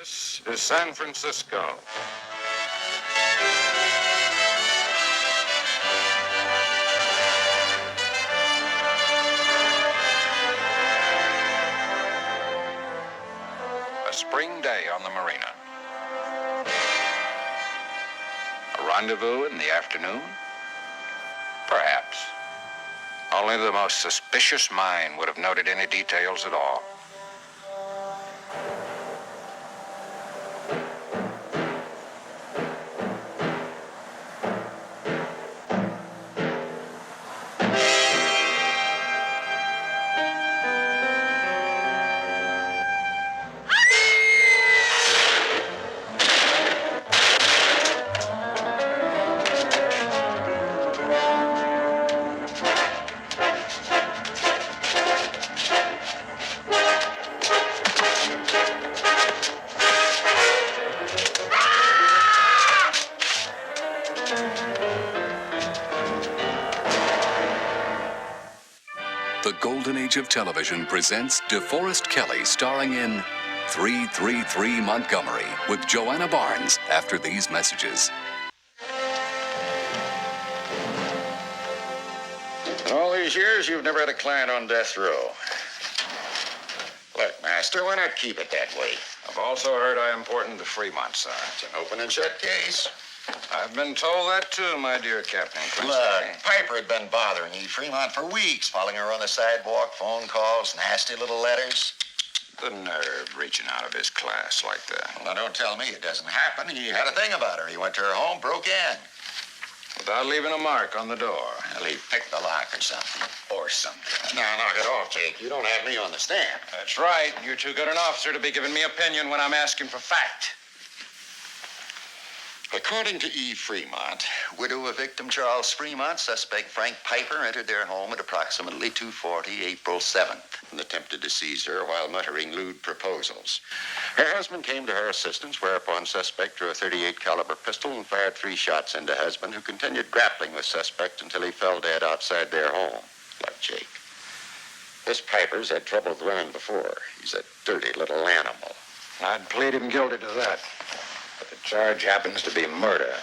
This is San Francisco. A spring day on the marina. A rendezvous in the afternoon? Perhaps. Only the most suspicious mind would have noted any details at all. The Golden Age of Television presents DeForest Kelley starring in 333 Montgomery with Joanna Barnes after these messages. In all these years, you've never had a client on death row. Look, Master, why not keep it that way? I've also heard how important the Fremont are. It's an open and shut case. I've been told that too, my dear Captain Quincy. Look, Piper had been bothering E. Fremont for weeks, following her on the sidewalk, phone calls, nasty little letters. The nerve reaching out of his class like that. Well, now, don't tell me it doesn't happen. He had a thing about her. He went to her home, broke in. Without leaving a mark on the door. Well, he picked the lock or something. Or something. Now, knock it off, Jake. You don't have me on the stand. That's right. You're too good an officer to be giving me opinion when I'm asking for fact. According to E. Fremont, widow of victim Charles Fremont, suspect Frank Piper entered their home at approximately 2:40 April 7th and attempted to seize her while muttering lewd proposals. Her husband came to her assistance, whereupon suspect drew a .38 caliber pistol and fired 3 shots into husband, who continued grappling with suspect until he fell dead outside their home, like Jake. This Piper's had trouble with women before. He's a dirty little animal. I'd plead him guilty to that. But the charge happens to be murder.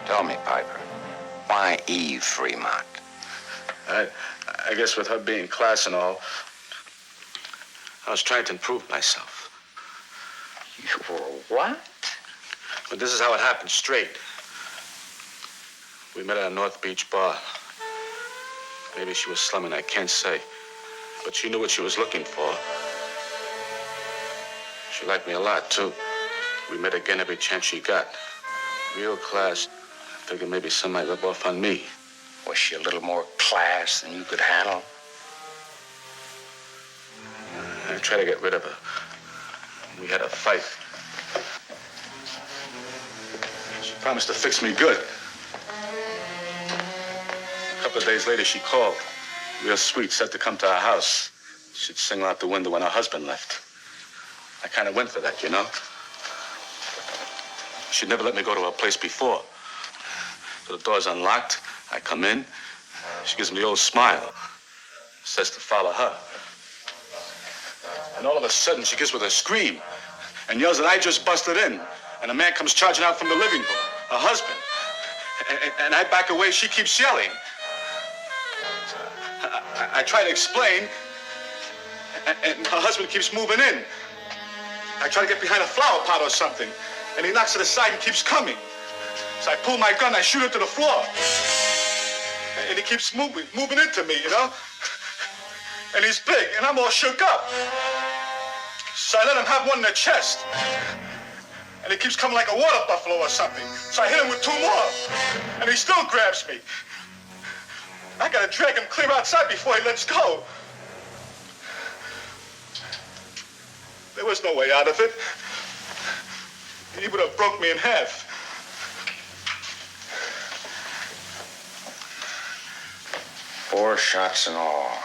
Tell me, Piper, why Eve Fremont? I guess with her being class and all, I was trying to improve myself. You were what? But this is how it happened, straight. We met at a North Beach bar. Maybe she was slumming, I can't say. But she knew what she was looking for. She liked me a lot, too. We met again every chance she got. Real class. Figured maybe some might rub off on me. Was she a little more class than you could handle? I tried to get rid of her. We had a fight. She promised to fix me good. A couple of days later, she called. Real sweet, said to come to our house. She'd single out the window when her husband left. I kind of went for that, you know? She'd never let me go to her place before. So the door's unlocked. I come in. She gives me the old smile. Says to follow her. And all of a sudden, she gives with a scream and yells that I just busted in. And a man comes charging out from the living room, her husband. And I back away. She keeps yelling. I try to explain, and her husband keeps moving in. I try to get behind a flower pot or something, and he knocks it aside and keeps coming. So I pull my gun, I shoot it to the floor. And he keeps moving into me, you know? And he's big, and I'm all shook up. So I let him have one in the chest. And he keeps coming like a water buffalo or something. So I hit him with 2 more, and he still grabs me. I gotta drag him clear outside before he lets go. There was no way out of it. He would have broke me in half. Four shots in all.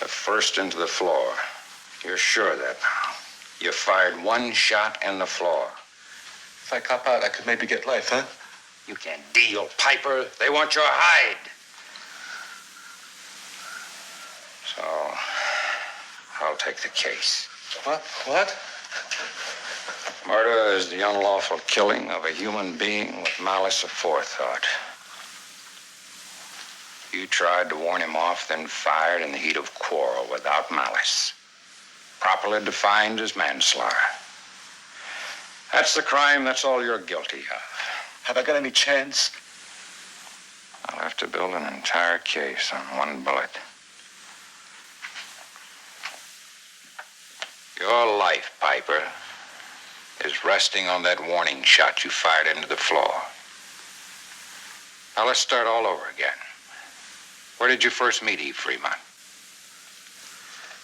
The first into the floor. You're sure of that now? You fired 1 shot in the floor. If I cop out, I could maybe get life, huh? You can't deal, Piper. They want your hide. So, take the case. What? Murder is the unlawful killing of a human being with malice aforethought. You tried to warn him off, then fired in the heat of quarrel without malice. Properly defined as manslaughter. That's the crime, that's all you're guilty of. Have I got any chance? I'll have to build an entire case on one bullet. Your life, Piper, is resting on that warning shot you fired into the floor. Now let's start all over again. Where did you first meet Eve Fremont?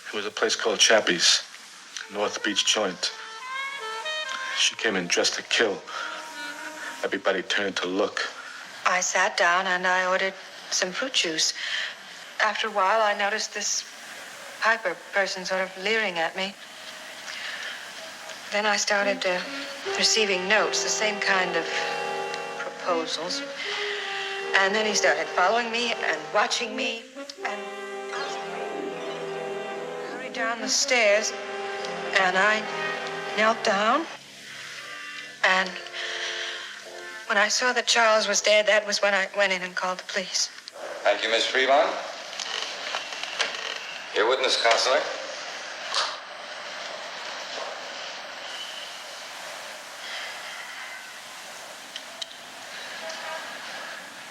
It was a place called Chappie's, North Beach joint. She came in dressed to kill. Everybody turned to look. I sat down and I ordered some fruit juice. After a while, I noticed this Piper person sort of leering at me. Then I started receiving notes, the same kind of proposals. And then he started following me and watching me and hurried down the stairs. And I knelt down. And when I saw that Charles was dead, that was when I went in and called the police. Thank you, Miss Fremont. Your witness, Counselor.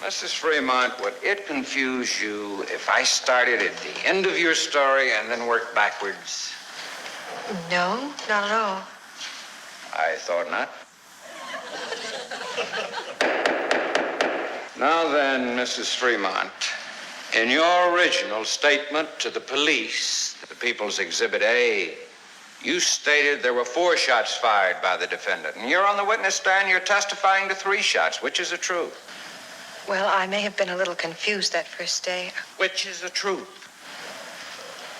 Mrs. Fremont, would it confuse you if I started at the end of your story and then worked backwards? No, not at all. I thought not. Now then, Mrs. Fremont, in your original statement to the police, the People's Exhibit A, you stated there were 4 shots fired by the defendant. And you're on the witness stand, you're testifying to 3 shots. Which is the truth? Well, I may have been a little confused that first day. Which is the truth?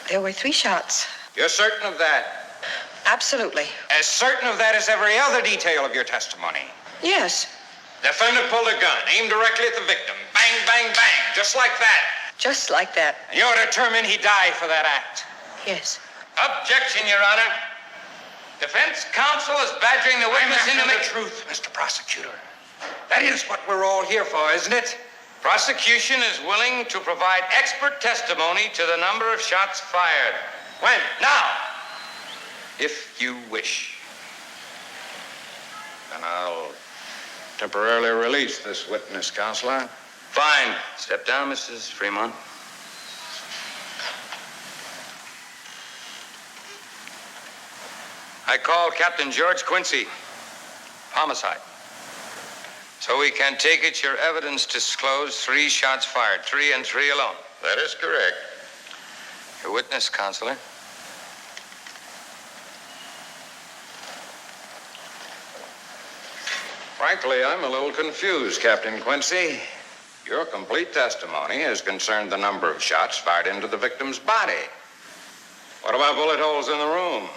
There were 3 shots. You're certain of that? Absolutely. As certain of that as every other detail of your testimony? Yes. Defendant pulled a gun, aimed directly at the victim. Bang, bang, bang, just like that. Just like that. And you're determined he died for that act? Yes. Objection, Your Honor. Defense counsel is badgering the witness into the truth, Mr. Prosecutor. That is what we're all here for, isn't it? Prosecution is willing to provide expert testimony to the number of shots fired. When? Now. If you wish. Then I'll temporarily release this witness, Counselor. Fine. Step down, Mrs. Fremont. I call Captain George Quincy. Homicide. So we can take it your evidence disclosed 3 shots fired, 3 and 3 alone. That is correct. Your witness, Counselor. Frankly, I'm a little confused, Captain Quincy. Your complete testimony has concerned the number of shots fired into the victim's body. What about bullet holes in the room?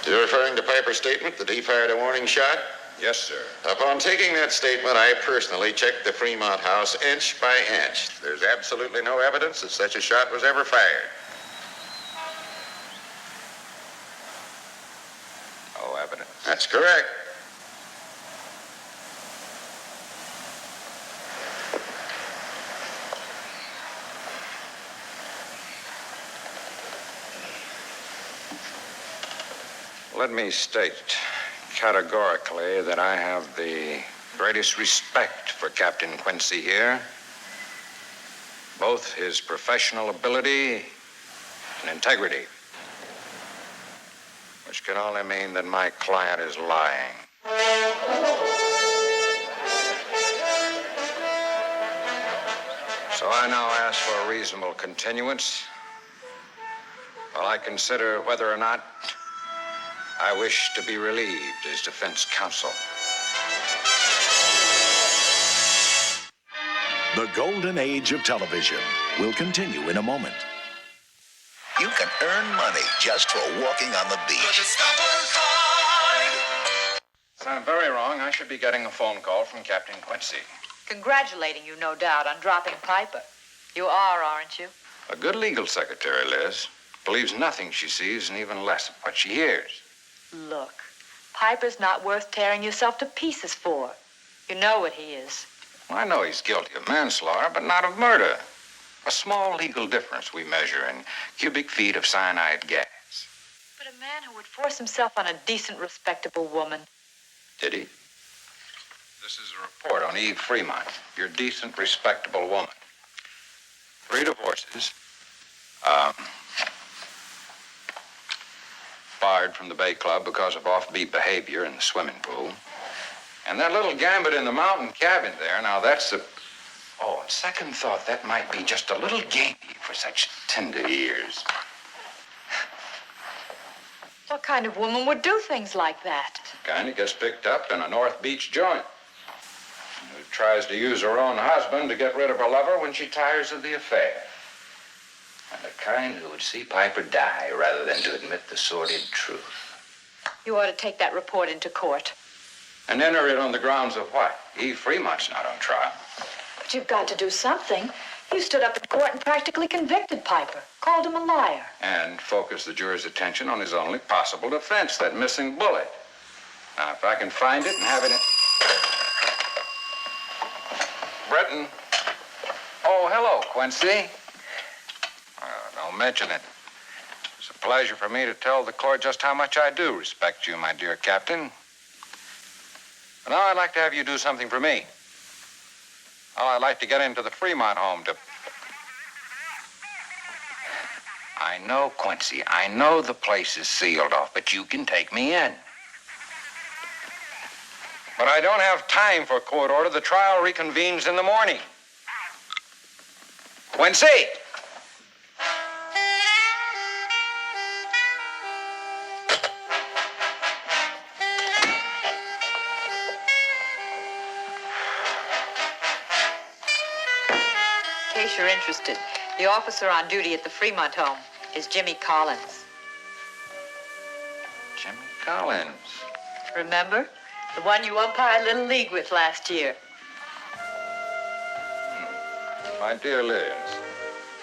You're referring to Piper's statement that he fired a warning shot? Yes, sir. Upon taking that statement, I personally checked the Fremont house inch by inch. There's absolutely no evidence that such a shot was ever fired. No evidence. That's correct. Let me state categorically that I have the greatest respect for Captain Quincy here. Both his professional ability and integrity. Which can only mean that my client is lying. So I now ask for a reasonable continuance while I consider whether or not I wish to be relieved as defense counsel. The golden age of television will continue in a moment. You can earn money just for walking on the beach. I'm very wrong. I should be getting a phone call from Captain Quincy. Congratulating you, no doubt, on dropping Piper. You are, aren't you? A good legal secretary, Liz. Believes nothing she sees and even less of what she hears. Look, Piper's not worth tearing yourself to pieces for. You know what he is. Well, I know he's guilty of manslaughter, but not of murder. A small legal difference we measure in cubic feet of cyanide gas. But a man who would force himself on a decent, respectable woman. Did he? This is a report on Eve Fremont, your decent, respectable woman. 3 divorces. Fired from the Bay Club because of offbeat behavior in the swimming pool. And that little gambit in the mountain cabin there, now that's on second thought, that might be just a little gamey for such tender years. What kind of woman would do things like that? Kind of gets picked up in a North Beach joint. Who tries to use her own husband to get rid of her lover when she tires of the affair. And the kind who would see Piper die rather than to admit the sordid truth. You ought to take that report into court. And enter it on the grounds of what? Eve Fremont's not on trial. But you've got to do something. You stood up in court and practically convicted Piper. Called him a liar. And focus the juror's attention on his only possible defense, that missing bullet. Now, if I can find it and have it in... Breton. Oh, hello, Quincy. Don't mention it. It's a pleasure for me to tell the court just how much I do respect you, my dear Captain. But now I'd like to have you do something for me. Oh, I'd like to get into the Fremont home to... I know, Quincy, I know the place is sealed off, but you can take me in. But I don't have time for a court order. The trial reconvenes in the morning. Quincy! In case you're interested, the officer on duty at the Fremont home is Jimmy Collins. Jimmy Collins. Remember? The one you umpired Little League with last year. My dear Liz,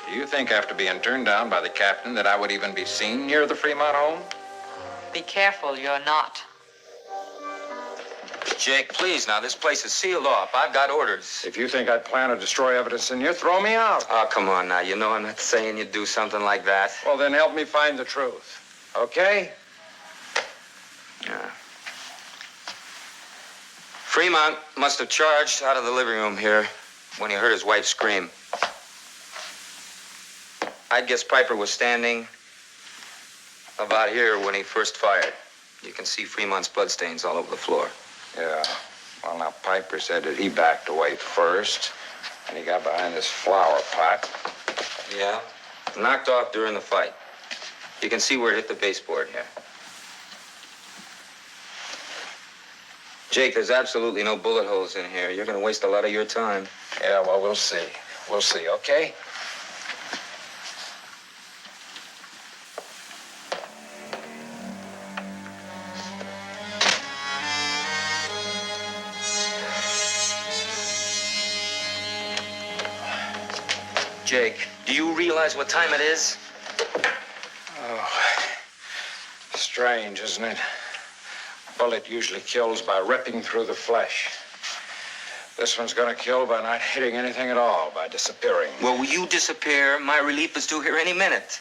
do you think after being turned down by the captain that I would even be seen near the Fremont home? Be careful, you're not. Jake, please, now, this place is sealed off. I've got orders. If you think I'd plan to destroy evidence in here, throw me out. Oh, come on now. You know I'm not saying you'd do something like that. Well, then help me find the truth. Okay? Yeah. Fremont must have charged out of the living room here when he heard his wife scream. I'd guess Piper was standing about here when he first fired. You can see Fremont's bloodstains all over the floor. Yeah. Well, now, Piper said that he backed away first, and he got behind this flower pot. Yeah? Knocked off during the fight. You can see where it hit the baseboard here. Jake, there's absolutely no bullet holes in here. You're gonna waste a lot of your time. Yeah, well, we'll see. We'll see, okay? Jake, do you realize what time it is? Oh, strange, isn't it? Bullet usually kills by ripping through the flesh. This one's gonna kill by not hitting anything at all, by disappearing. Well, will you disappear? My relief is due here any minute.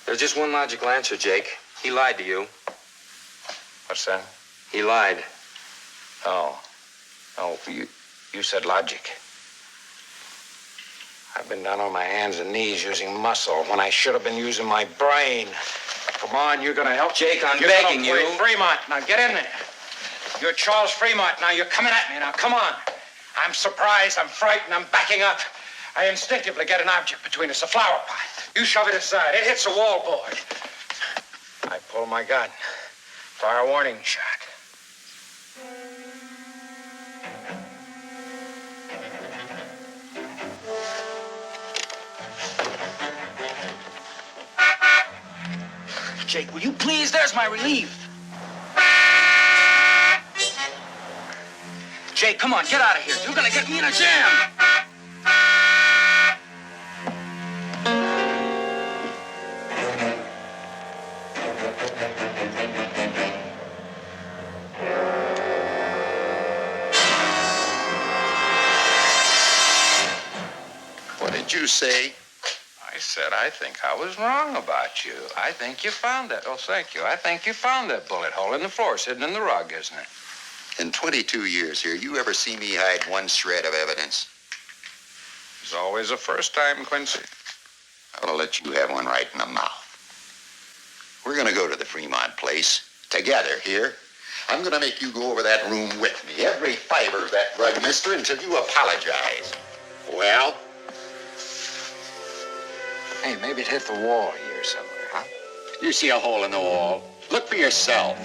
There's just one logical answer, Jake. He lied to you. What's that? He lied. Oh. Oh, you said logic. I've been down on my hands and knees using muscle when I should have been using my brain. Come on, you're gonna help. Jake, I'm You're begging gonna play you. Fremont, now get in there. You're Charles Fremont, now you're coming at me, now come on. I'm surprised, I'm frightened, I'm backing up. I instinctively get an object between us, a flower pot. You shove it aside, it hits a wall board. I pull my gun, fire a warning shot. Jake, will you please? There's my relief. Jake, come on, get out of here. You're gonna get me in a jam. you say? I said I think I was wrong about you. I think you found that. Oh, thank you. I think you found that bullet hole in the floor, sitting in the rug, isn't it? In 22 years here, you ever see me hide one shred of evidence? It's always a first time, Quincy. I'll let you have one right in the mouth. We're gonna go to the Fremont place together here. I'm gonna make you go over that room with me, every fiber of that rug, mister, until you apologize. Well? Hey, maybe it hit the wall here somewhere, huh? You see a hole in the wall. Look for yourself.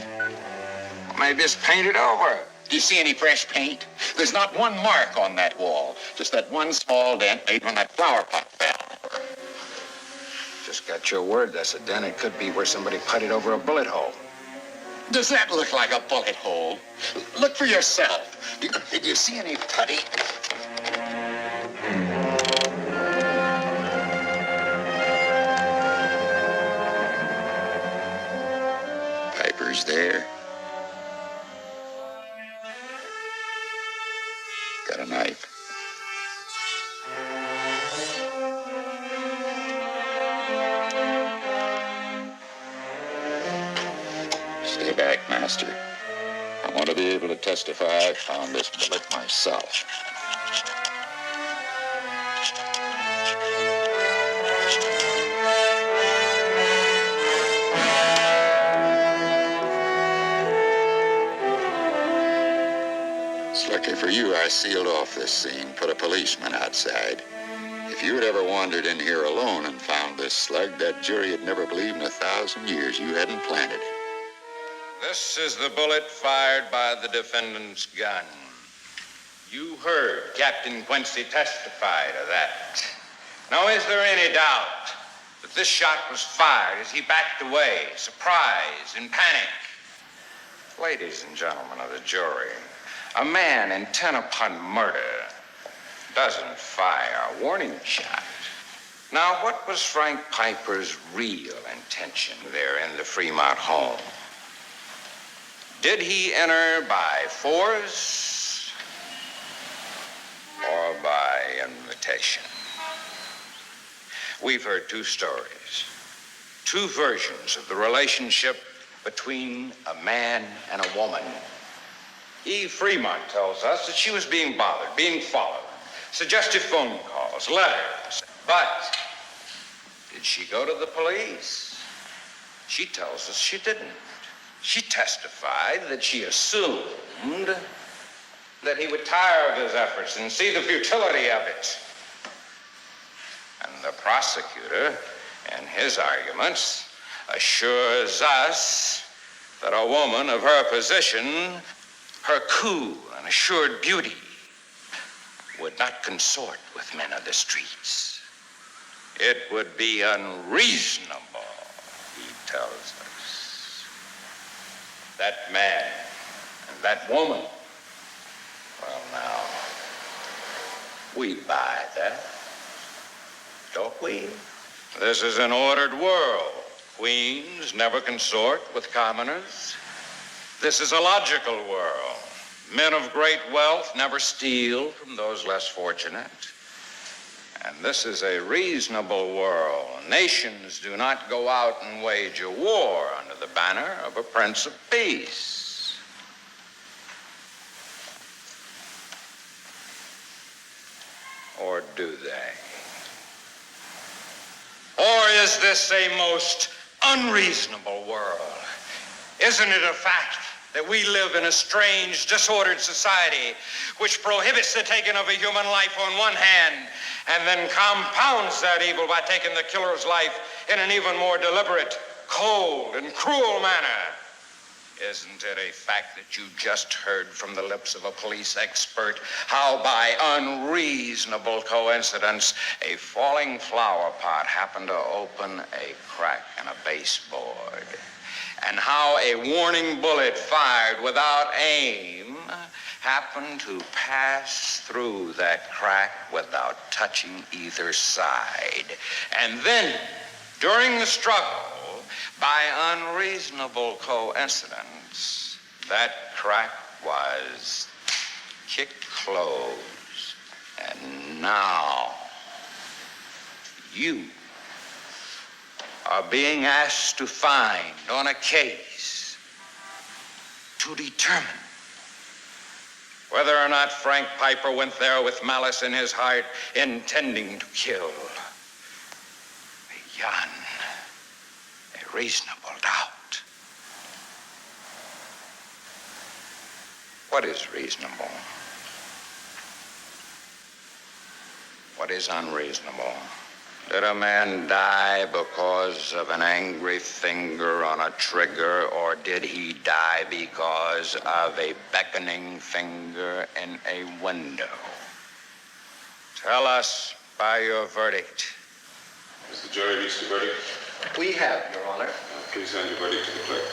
Maybe it's painted over. Do you see any fresh paint? There's not one mark on that wall. Just that one small dent made when that flower pot fell. Just got your word that's a dent. It could be where somebody putted over a bullet hole. Does that look like a bullet hole? Look for yourself. Did you see any putty? Piper's there. Got a knife. Stay back, Master. I want to be able to testify I found this bullet myself. It's lucky for you I sealed off this scene, put a policeman outside. If you had ever wandered in here alone and found this slug, that jury would never believe in 1,000 years you hadn't planted it. This is the bullet fired by the defendant's gun. You heard Captain Quincy testify to that. Now, is there any doubt that this shot was fired as he backed away, surprised and panic? Ladies and gentlemen of the jury, a man intent upon murder doesn't fire a warning shot. Now, what was Frank Piper's real intention there in the Fremont home? Did he enter by force or by invitation? We've heard two stories, two versions of the relationship between a man and a woman. Eve Fremont tells us that she was being bothered, being followed, suggestive phone calls, letters. But did she go to the police? She tells us she didn't. She testified that she assumed that he would tire of his efforts and see the futility of it. And the prosecutor, in his arguments, assures us that a woman of her position, her cool and assured beauty, would not consort with men of the streets. It would be unreasonable, he tells us. That man and that woman, well, now, we buy that, don't we? This is an ordered world. Queens never consort with commoners. This is a logical world. Men of great wealth never steal from those less fortunate. And this is a reasonable world. Nations do not go out and wage a war under the banner of a Prince of Peace. Or do they? Or is this a most unreasonable world? Isn't it a fact that we live in a strange, disordered society which prohibits the taking of a human life on one hand and then compounds that evil by taking the killer's life in an even more deliberate, cold, and cruel manner? Isn't it a fact that you just heard from the lips of a police expert how by unreasonable coincidence a falling flower pot happened to open a crack in a baseboard? And how a warning bullet fired without aim happened to pass through that crack without touching either side. And then, during the struggle, by unreasonable coincidence, that crack was kicked closed. And now, You are being asked to find on a case to determine whether or not Frank Piper went there with malice in his heart, intending to kill, beyond a reasonable doubt. What is reasonable? What is unreasonable? Did a man die because of an angry finger on a trigger, or did he die because of a beckoning finger in a window? Tell us by your verdict. Has the jury reached a verdict? We have, Your Honor. Please hand your verdict to the clerk.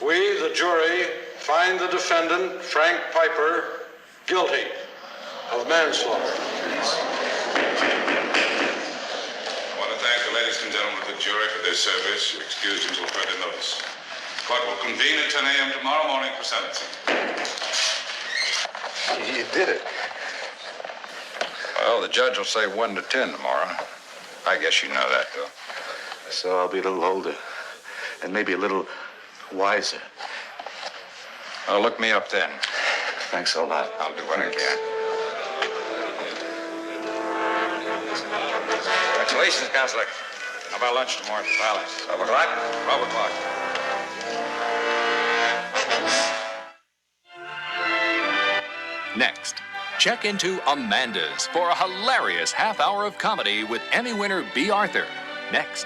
We, the jury, find the defendant, Frank Piper, guilty of manslaughter. I want to thank the ladies and gentlemen of the jury for their service. You're excused until further notice. The court will convene at 10 a.m. tomorrow morning for sentencing. You did it. Well, the judge will say 1 to 10 tomorrow. I guess you know that, though. So I'll be a little older and maybe a little wiser. Well, look me up then. Thanks a lot. I'll do what I can. Congratulations, Counselor. How about lunch tomorrow at the Palace? 12 o'clock? 12 o'clock. Next, check into Amanda's for a hilarious half hour of comedy with Emmy winner B. Arthur. Next.